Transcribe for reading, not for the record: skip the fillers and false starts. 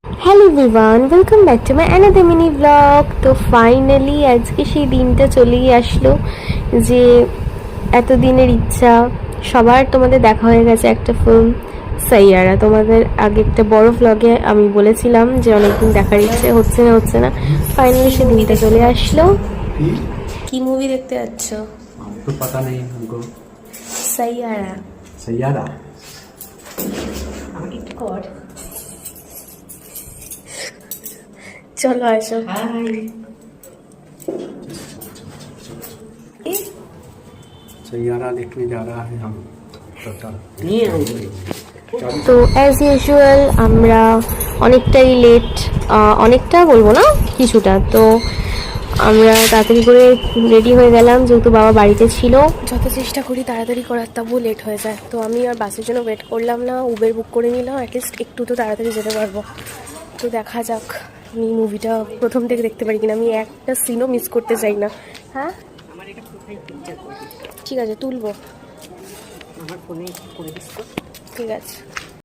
Hello everyone, welcome back to my another mini blog. তো finally আজকে সেই দিনটা চলেই আসলো যে এতদিনের ইচ্ছা সবার, তোমাদের দেখা হয়ে গেছে একটা ফিল্ম সাইয়ারা। তোমাদের আগে একটা বড় ব্লগে আমি বলেছিলাম যে অনেকদিন দেখার ইচ্ছে হচ্ছে না, ফাইনালি সেই দিনটা চলে আসলো। কি মুভি দেখতে যাচ্ছ? हमको पता नहीं हमको সাইয়ারা। सैयारा আমাকে একটু কর, চলো আসো। सैयारा देखने जा रहा है हम टोटल। তো অ্যাজ ইউজুয়াল আমরা অনেকটাই লেট, অনেকটা বলবো না, কিছুটা। তো আমরা তাড়াতাড়ি করে রেডি হয়ে গেলাম, যেহেতু বাবা বাড়িতে ছিল। যত চেষ্টা করি তাড়াতাড়ি করার, তবুও লেট হয়ে যায়। তো আমি আর বাসের জন্য ওয়েট করলাম না, উবের বুক করে নিলাম, অ্যাটলিস্ট একটু তো তাড়াতাড়ি যেতে পারবো। তো দেখা যাক আমি মুভিটা প্রথম থেকে দেখতে পারি কিনা। আমি একটা সিনও মিস করতে চাই না। হ্যাঁ ঠিক আছে, তুলবো। ঠিক আছে।